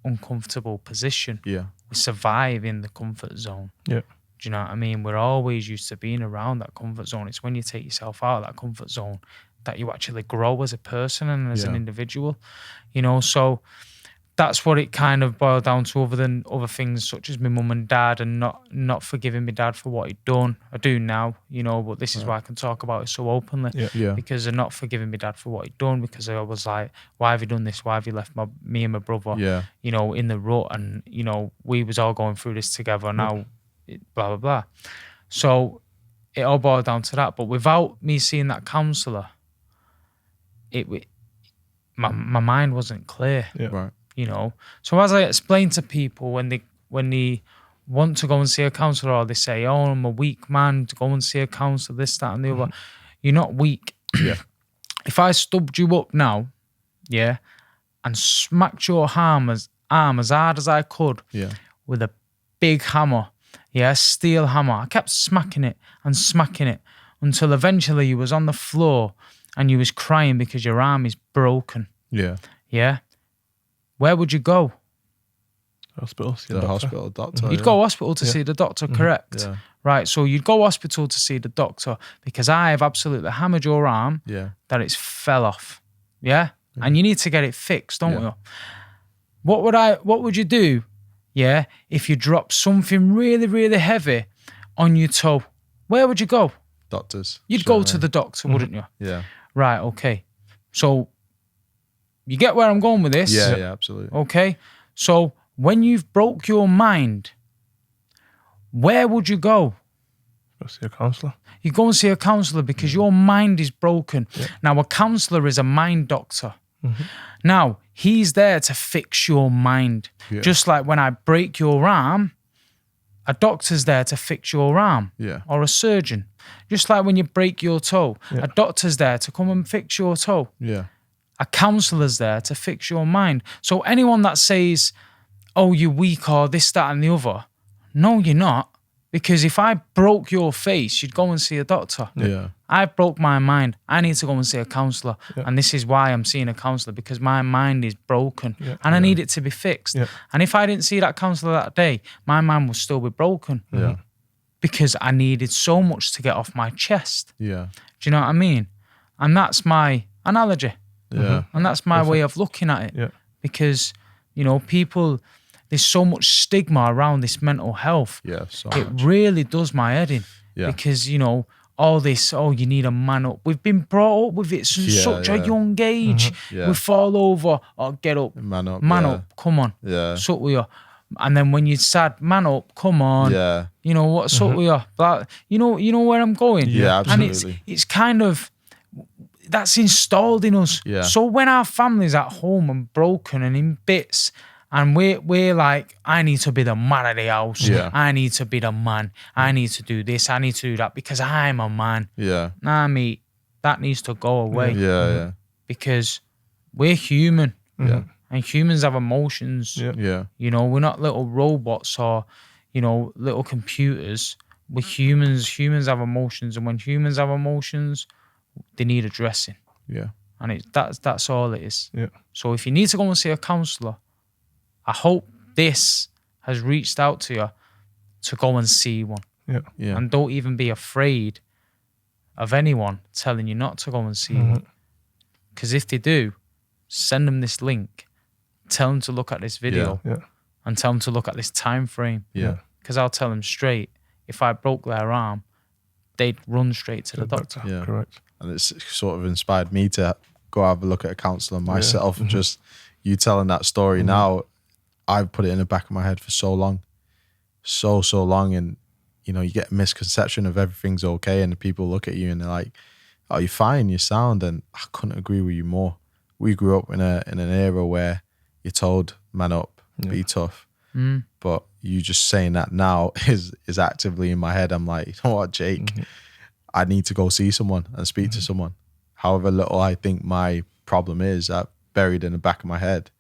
uncomfortable position. Yeah. We survive in the comfort zone. Yeah. Do you know what I mean? We're always used to being around that comfort zone. It's when you take yourself out of that comfort zone that you actually grow as a person and as an individual, so that's what it kind of boiled down to, other than other things such as my mum and dad and not forgiving my dad for what he'd done. I do now, but this is why I can talk about it so openly. Yeah. Because of not forgiving my dad for what he'd done, because I was like, why have you done this? Why have you left me and my brother, in the rut? And, we was all going through this together now, blah, blah, blah. So it all boiled down to that. But without me seeing that counsellor, my mind wasn't clear. Yeah. Right. So as I explain to people when they want to go and see a counsellor, or they say, oh, I'm a weak man to go and see a counsellor, this, that, and the other, you're not weak. Yeah. If I stubbed you up now, and smacked your arm as hard as I could with a big hammer, steel hammer, I kept smacking it until eventually you was on the floor and you was crying because your arm is broken. Yeah. Yeah. Where would you go? Hospital. The hospital doctor. You'd go hospital to see the doctor, correct? Yeah. Right, so you'd go hospital to see the doctor because I have absolutely hammered your arm that it's fell off. Yeah? And you need to get it fixed, don't you? What would you do, if you drop something really, really heavy on your toe? Where would you go? Doctors. You'd go to the doctor, wouldn't you? Yeah. Right, okay. So you get where I'm going with this? Yeah, absolutely. Okay. So when you've broke your mind, where would you go? Go see a counsellor. You go and see a counsellor because your mind is broken. Yeah. Now, a counsellor is a mind doctor. Mm-hmm. Now, he's there to fix your mind. Yeah. Just like when I break your arm, a doctor's there to fix your arm. Yeah. Or a surgeon. Just like when you break your toe, a doctor's there to come and fix your toe. Yeah. A counsellor's there to fix your mind. So anyone that says, oh, you're weak or this, that, and the other, no, you're not. Because if I broke your face, you'd go and see a doctor. Yeah. I broke my mind. I need to go and see a counsellor. Yeah. And this is why I'm seeing a counsellor, because my mind is broken and I need it to be fixed. Yeah. And if I didn't see that counsellor that day, my mind would still be broken. Yeah. Because I needed so much to get off my chest. Yeah. Do you know what I mean? And that's my analogy. Yeah. And that's my way of looking at it. Yeah. Because, people, there's so much stigma around this mental health. Yeah, so it much. really does my head in. Yeah. Because, all this, you need a man up. We've been brought up with it since such a young age. Mm-hmm. Yeah. We fall over, get up. Man up. Come on. Yeah. Suck with you. And then when you're sad, man up, come on. Yeah. What's up with you? But you know where I'm going? Yeah, absolutely. And it's kind of, that's installed in us. Yeah. So when our family's at home and broken and in bits, and we're like, I need to be the man of the house. Yeah. I need to be the man. I need to do this. I need to do that because I'm a man. Yeah. Nah, mate, that needs to go away. Yeah. Because we're human. Yeah. And humans have emotions. Yeah. We're not little robots or, little computers. We're humans. Humans have emotions. And when humans have emotions, they need addressing. Yeah. And that's all it is. Yeah. So if you need to go and see a counsellor, I hope this has reached out to you to go and see one. Yeah. Yeah. And don't even be afraid of anyone telling you not to go and see one. Because if they do, send them this link. Tell them to look at this video. Yeah. And tell them to look at this time frame. Yeah. Because I'll tell them straight, if I broke their arm, they'd run straight to the doctor. Yeah. Correct. And it's sort of inspired me to go have a look at a counsellor myself. Yeah. Just you telling that story now, I've put it in the back of my head for so long. So long. And, you get a misconception of everything's okay. And the people look at you and they're like, oh, you're fine, you're sound. And I couldn't agree with you more. We grew up in an era where you're told, man up, be tough. But you just saying that now is actively in my head. I'm like, you know what, Jake? I need to go see someone and speak to someone. However little I think my problem is, buried in the back of my head.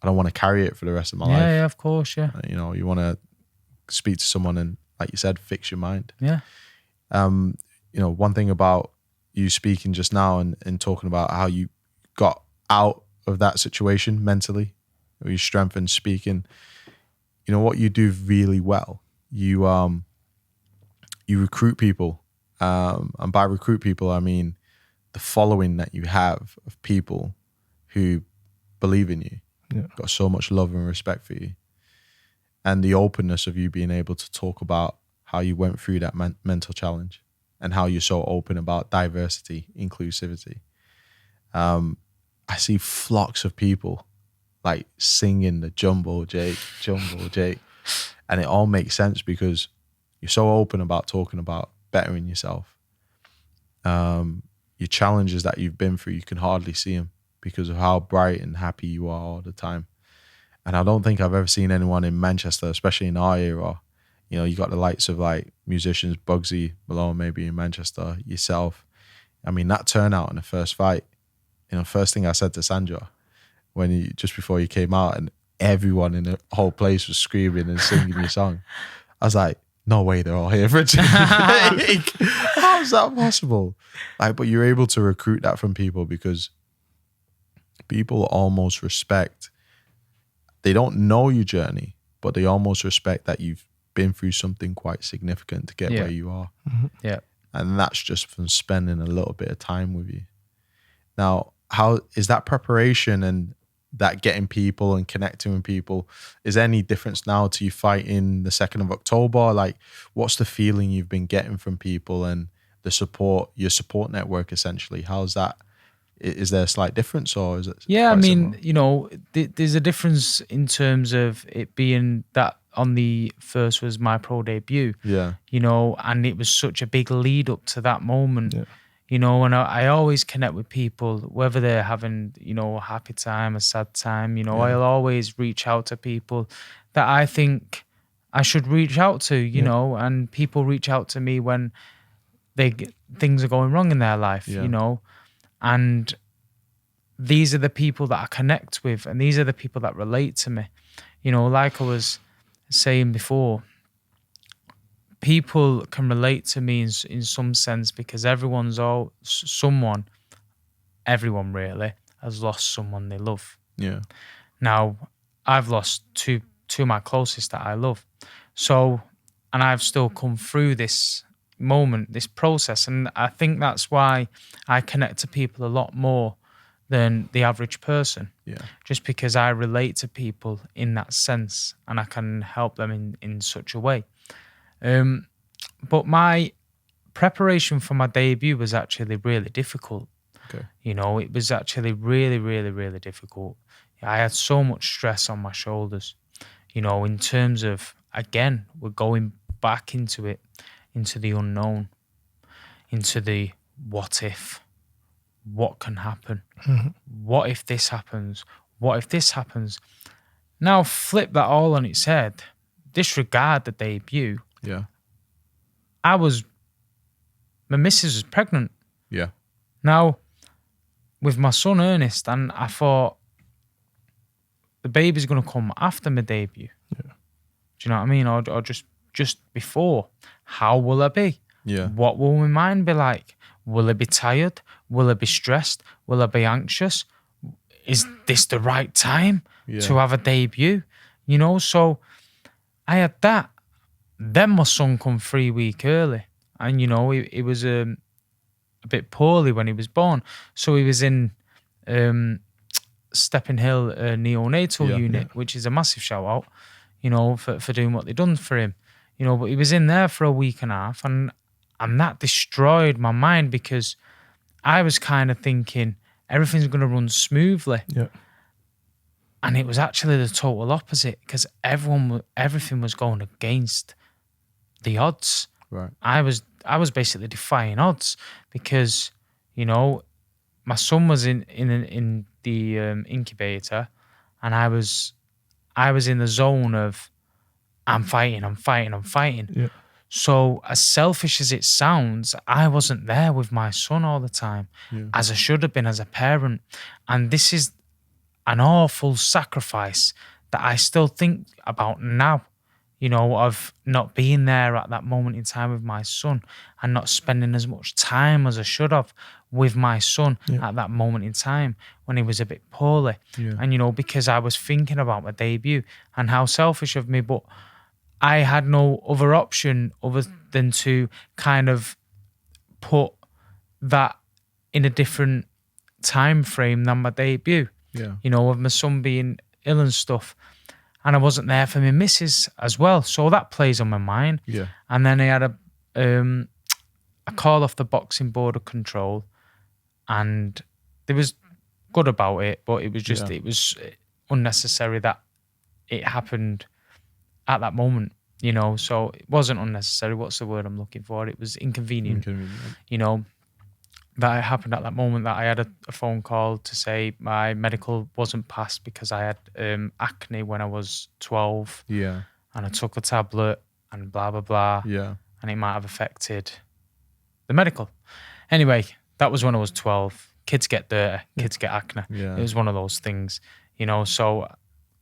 I don't want to carry it for the rest of my life. Yeah, of course, yeah. You want to speak to someone and, like you said, fix your mind. Yeah. One thing about you speaking just now and talking about how you got out of that situation mentally, or your strength in speaking. You know what you do really well. You recruit people, and by recruit people, I mean the following that you have of people who believe in you, got so much love and respect for you, and the openness of you being able to talk about how you went through that mental challenge and how you're so open about diversity, inclusivity. I see flocks of people like singing the Jumbo Jake, and it all makes sense because you're so open about talking about bettering yourself. Your challenges that you've been through, you can hardly see them because of how bright and happy you are all the time. And I don't think I've ever seen anyone in Manchester, especially in our era. You know, you got the likes of like musicians, Bugsy Malone, maybe in Manchester, yourself. I mean, that turnout in the first fight, you know, first thing I said to Sandra just before you came out, and everyone in the whole place was screaming and singing your song. I was like, no way they're all here for a how's that possible? Like, but you're able to recruit that from people because people almost respect, they don't know your journey, but they almost respect that you've been through something quite significant to get where you are. Yeah. And that's just from spending a little bit of time with you. Now, how is that preparation and that getting people and connecting with people, is there any difference now to you fighting the 2nd of October? Like, what's the feeling you've been getting from people and the support, your support network essentially? How's that? Is there a slight difference or is it? Yeah, I mean, similar? You know, there's a difference in terms of it being that on the first was my pro debut. Yeah. You know, and it was such a big lead up to that moment. Yeah. You know, and I always connect with people, whether they're having, you know, a happy time, a sad time, you know, I'll always reach out to people that I think I should reach out to, you know, and people reach out to me when things are going wrong in their life, you know, and these are the people that I connect with and these are the people that relate to me. You know, like I was saying before, people can relate to me in some sense because everyone really has lost someone they love. Yeah. Now, I've lost two of my closest that I love. So, and I've still come through this moment, this process. And I think that's why I connect to people a lot more than the average person. Yeah. Just because I relate to people in that sense and I can help them in such a way. But my preparation for my debut was actually really difficult. Okay. You know, it was actually really, really, really difficult. I had so much stress on my shoulders, you know, in terms of, again, we're going back into it, into the unknown, into the what if, what can happen, what if this happens, what if this happens. Now flip that all on its head, disregard the debut. Yeah. My missus was pregnant. Yeah. Now, with my son Ernest, and I thought the baby's going to come after my debut. Yeah. Do you know what I mean? Or just before. How will I be? Yeah. What will my mind be like? Will I be tired? Will I be stressed? Will I be anxious? Is this the right time to have a debut? You know, so I had that. Then my son come 3 weeks early. And, you know, he was a bit poorly when he was born. So he was in Stepping Hill neonatal unit, which is a massive shout out, you know, for doing what they done for him. You know, but he was in there for a week and a half and that destroyed my mind because I was kind of thinking everything's going to run smoothly. Yeah. And it was actually the total opposite because everything was going against the odds. Right. I was basically defying odds because, you know, my son was in the incubator and I was in the zone of I'm fighting. Yeah. So as selfish as it sounds, I wasn't there with my son all the time, as I should have been as a parent. And this is an awful sacrifice that I still think about now. you know, of not being there at that moment in time with my son and not spending as much time as I should have with my son at that moment in time when he was a bit poorly. Yeah. And, you know, because I was thinking about my debut and how selfish of me, but I had no other option other than to kind of put that in a different time frame than my debut. Yeah. You know, with my son being ill and stuff. And I wasn't there for my missus as well. So that plays on my mind. Yeah. And then I had a call off the boxing board of control, and it was good about it, but it was just, it was unnecessary that it happened at that moment, you know. So it wasn't unnecessary. What's the word I'm looking for? It was inconvenient. You know, that it happened at that moment, that I had a phone call to say my medical wasn't passed because I had acne when I was 12. Yeah. And I took a tablet and blah, blah, blah. Yeah. And it might have affected the medical. Anyway, that was when I was 12. Kids get dirty. Kids get acne. Yeah. It was one of those things, you know, so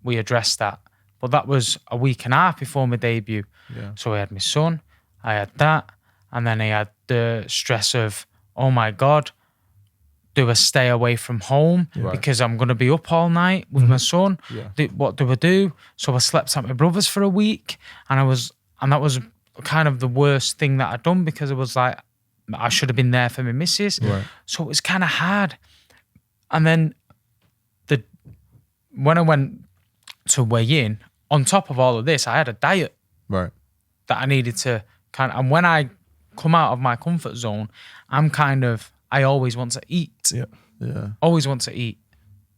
we addressed that. But that was a week and a half before my debut. Yeah. So I had my son, I had that, and then I had the stress of, oh my God, do I stay away from home because I'm going to be up all night with my son? Yeah. What do I do? So I slept at my brother's for a week, and that was kind of the worst thing that I'd done, because it was like, I should have been there for my missus. Right. So it was kind of hard. And then when I went to weigh in, on top of all of this, I had a diet Right. that I needed to and when I come out of my comfort zone, I always want to eat. Yeah. Yeah. Always want to eat,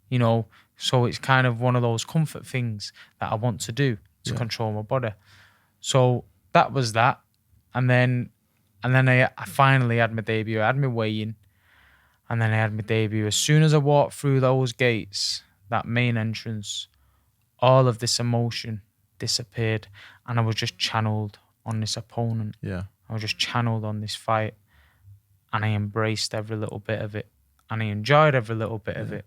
you know. So it's kind of one of those comfort things that I want to do to control my body. So that was that. And then I finally had my debut. I had my weigh-in, and then I had my debut. As soon as I walked through those gates, that main entrance, all of this emotion disappeared, and I was just channeled on this opponent. Yeah. I was just channeled on this fight, and I embraced every little bit of it, and I enjoyed every little bit of it.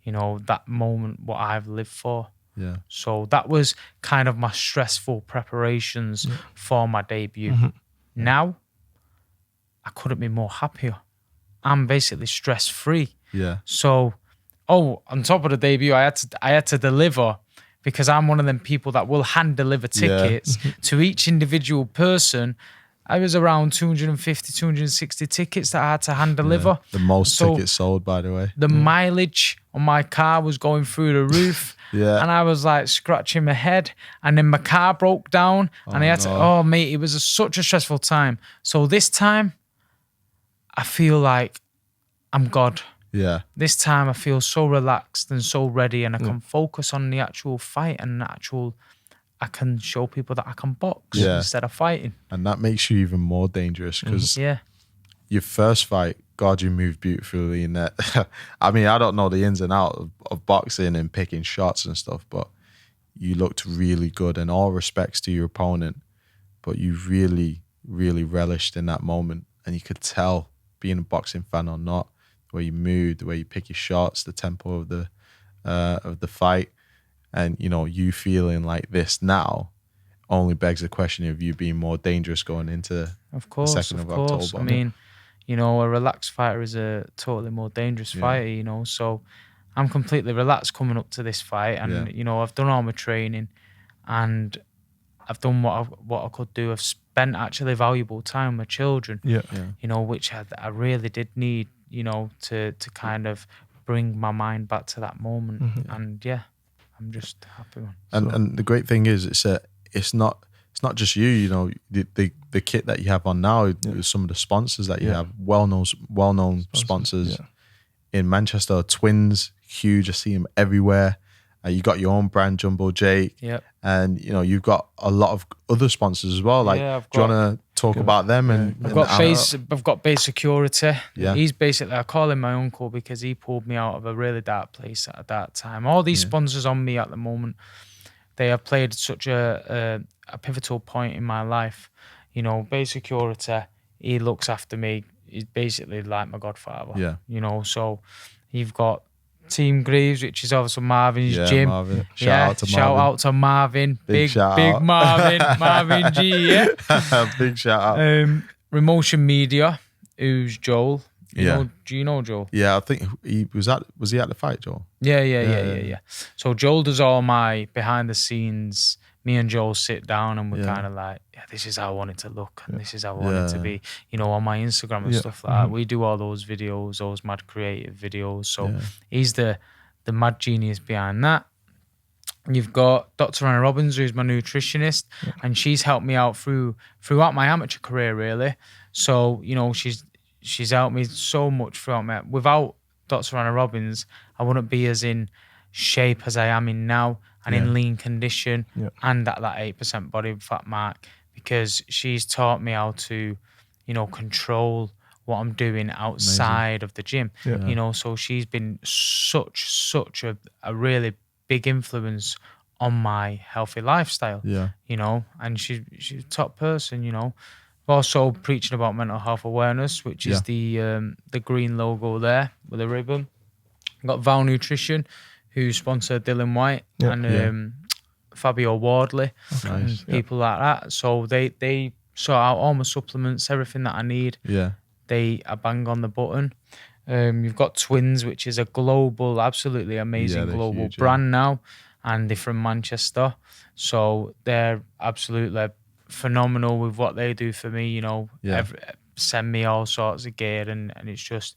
You know, that moment, what I've lived for. Yeah. So that was kind of my stressful preparations for my debut. Now, I couldn't be more happier. I'm basically stress-free. Yeah. So, on top of the debut, I had to deliver, because I'm one of them people that will hand deliver tickets to each individual person. I was around 250, 260 tickets that I had to hand deliver. The most tickets sold, by the way. The mileage on my car was going through the roof. And I was like scratching my head, and then my car broke down, and I had to, mate, it was such a stressful time. So this time, I feel like I'm God. Yeah. This time I feel so relaxed and so ready, and I can focus on the actual fight, and I can show people that I can box instead of fighting. And that makes you even more dangerous, because your first fight, God, you moved beautifully in that. I mean, I don't know the ins and outs of boxing and picking shots and stuff, but you looked really good, and all respects to your opponent, but you really, really relished in that moment. And you could tell, being a boxing fan or not, the way you moved, the way you pick your shots, the tempo of the fight, and you know, you feeling like this now only begs the question of you being more dangerous going into the 2nd of October. I mean, you know, a relaxed fighter is a totally more dangerous fighter, you know. So I'm completely relaxed coming up to this fight, and you know, I've done all my training, and I've done what I could do. I've spent actually valuable time with my children, you know, which I really did need, you know, to kind of bring my mind back to that moment. And I'm just happy, man. And the great thing is, it's not just you know, the kit that you have on now, some of the sponsors that you have, well-known sponsors in Manchester. Twins, huge. I see them everywhere. You got your own brand, Jumbo Jake, and you know, you've got a lot of other sponsors as well. Like, do you want to talk about them? And I've got Base Security. He's basically, I call him my uncle, because he pulled me out of a really dark place at that time. All these sponsors on me at the moment, they have played such a pivotal point in my life. You know, Base Security, he looks after me. He's basically like my godfather. You know, so you've got Team Greaves, which is also Marvin's gym. Marvin. Shout out to Marvin. Big shout big out. Marvin. Marvin G, yeah. Big shout out. Remotion Media, who's Joel. Do you know Joel? Yeah, I think he was at the fight, Joel? Yeah. So Joel does all my behind the scenes. Me and Joel sit down and we're kind of like, this is how I want it to look and this is how I want it to be, on my Instagram and stuff like that. We do all those videos, those mad creative videos. So he's the mad genius behind that. You've got Dr. Anna Robbins, who's my nutritionist, and she's helped me out throughout my amateur career, really. So, she's helped me so much throughout my... Without Dr. Anna Robbins, I wouldn't be as in shape as I am in now and in lean condition and at that 8% body fat mark, because she's taught me how to, control what I'm doing outside of the gym. So she's been such a really big influence on my healthy lifestyle. And she's a top person. Also preaching about mental health awareness, which is the green logo there with a ribbon. Got Val Nutrition, who sponsored Dylan White and Fabio Wardley and people like that. So they sort out all my supplements, everything that I need. I bang on the button. You've got Twins, which is a global, absolutely amazing global brand now, and they're from Manchester. So they're absolutely phenomenal with what they do for me. Send me all sorts of gear, and it's just,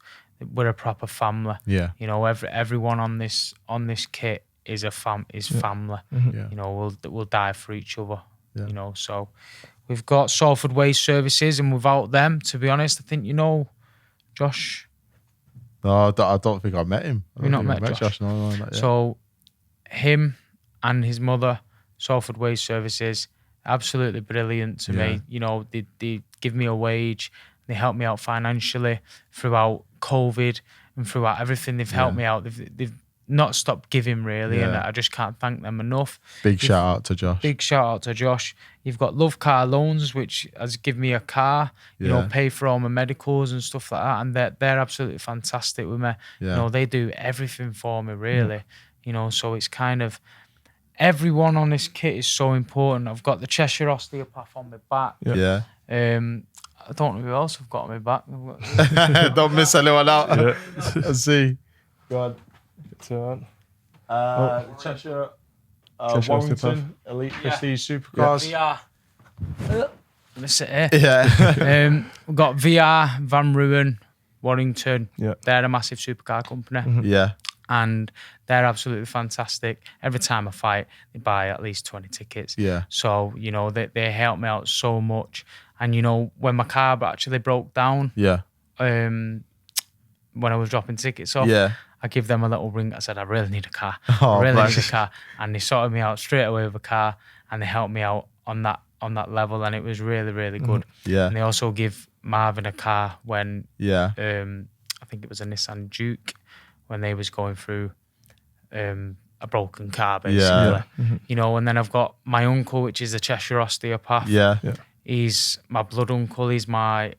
we're a proper family. Everyone on this kit is family. We'll die for each other. So we've got Salford Waste Services, and without them, to be honest, I think Josh. No, I don't think I met him. You've not met Josh? No, not yet. So him and his mother, Salford Waste Services, absolutely brilliant to me. They give me a wage. They help me out financially throughout COVID and throughout everything. They've helped me out. They've not stopped giving, really, and I just can't thank them enough. Big shout out to Josh. Big shout out to Josh. You've got Love Car Loans, which has given me a car, pay for all my medicals and stuff like that, and they're absolutely fantastic with me. They do everything for me, really. So it's kind of, everyone on this kit is so important. I've got the Cheshire Osteopath on my back. I don't know who else I've got on my back. Don't miss anyone out. Let's see. Go on. Turn. The Cheshire Warrington Elite Prestige Supercars. Let me sit here. We've got VR, Van Ruin, Warrington. They're a massive supercar company. And they're absolutely fantastic. Every time I fight, they buy at least 20 tickets. So, they help me out so much. And, when my car actually broke down, when I was dropping tickets off, I give them a little ring. I said, I really need a car. I really need a car. And they sorted me out straight away with a car, and they helped me out on that level. And it was really, really good. And they also give Marvin a car when, I think it was a Nissan Duke, when they was going through a broken car, basically. And then I've got my uncle, which is a Cheshire Osteopath. He's my blood uncle. He's my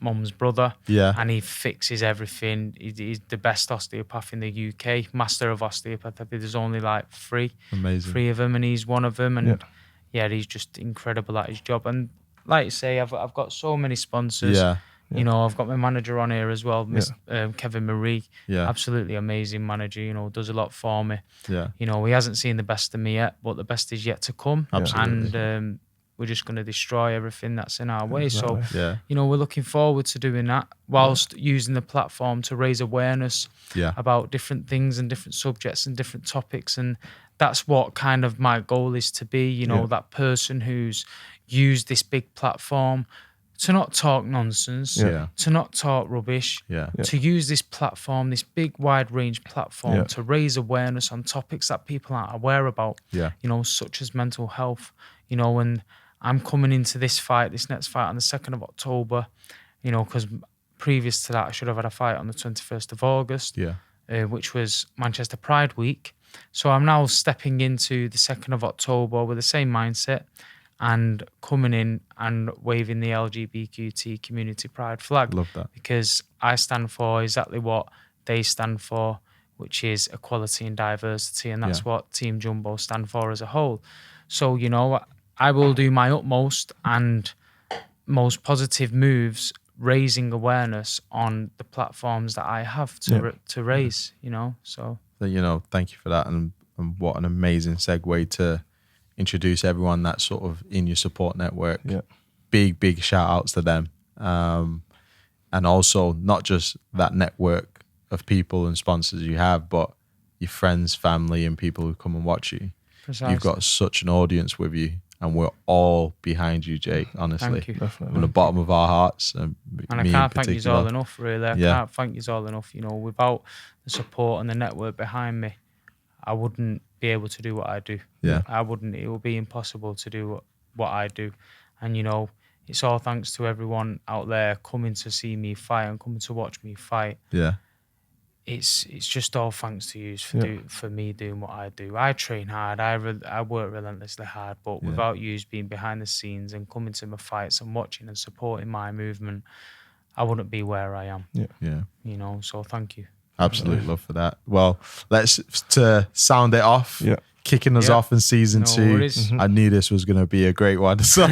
mum's brother. And he fixes everything. He's the best osteopath in the UK, master of osteopathy. There's only like three of them, and he's one of them. And he's just incredible at his job. And like you say, I've got so many sponsors. I've got my manager on here as well, Kevin Marie. Absolutely amazing manager. Does a lot for me. He hasn't seen the best of me yet, but the best is yet to come. Absolutely. And we're just going to destroy everything that's in our way. So, we're looking forward to doing that whilst using the platform to raise awareness about different things and different subjects and different topics. And that's what kind of my goal is to be, that person who's used this big platform to not talk nonsense, to not talk rubbish, to use this platform, this big wide range platform to raise awareness on topics that people aren't aware about, such as mental health, and I'm coming into this next fight on the 2nd of October, because previous to that, I should have had a fight on the 21st of August, which was Manchester Pride Week. So I'm now stepping into the 2nd of October with the same mindset and coming in and waving the LGBTQ community pride flag. Love that. Because I stand for exactly what they stand for. which is equality and diversity, and that's what Team Jumbo stand for as a whole. So, you know, I will do my utmost and most positive moves, raising awareness on the platforms that I have to raise, you know. So, you know, thank you for that, and what an amazing segue to introduce everyone that's sort of in your support network. Big shout outs to them, and also not just that network of people and sponsors you have, but your friends, family, and people who come and watch you. Precisely. You've got such an audience with you, and we're all behind you, Jake, honestly. Thank you. Definitely. From the bottom of our hearts. And I can't thank you all enough, really. I can't thank you all enough. You know, without the support and the network behind me, I wouldn't be able to do what I do. Yeah. I wouldn't. It would be impossible to do what I do. And, you know, it's all thanks to everyone out there coming to see me fight and coming to watch me fight. Yeah. It's just all thanks to you for me doing what I do. I train hard. I work relentlessly hard. But without you being behind the scenes and coming to my fights and watching and supporting my movement, I wouldn't be where I am. Yeah. You know, so thank you. Absolute love for that. Well, let's to sound it off. Kicking us off in season 2. I knew this was going to be a great one. So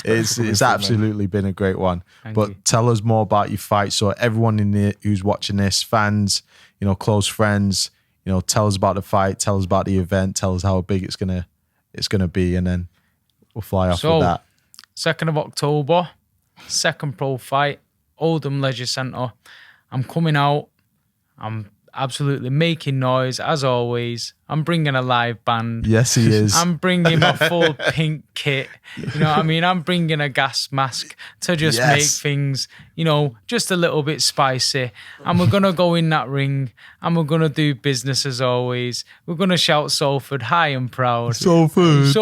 it's absolutely been a great one. But tell us more about your fight. So everyone in there who's watching this, fans, you know, close friends, you know, tell us about the fight, tell us about the event, tell us how big it's gonna be, and then we'll fly off with that. 2nd of October, second pro fight, Oldham Leisure Centre. I'm coming out. I'm absolutely making noise, as always. I'm bringing a live band. Yes, he is. I'm bringing my full pink kit. You know what I mean? I'm bringing a gas mask to just make things, you know, just a little bit spicy. And we're going to go in that ring and we're going to do business as always. We're going to shout Salford high and proud. Salford.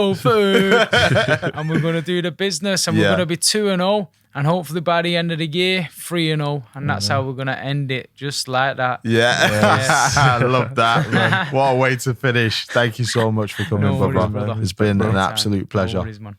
And we're going to do the business, and we're going to be 2-0. And hopefully by the end of the year, 3-0. And that's how we're going to end it, just like that. I love that, man. What a way to finish. Thank you so much for coming, brother. It's been an absolute pleasure. No worries, man.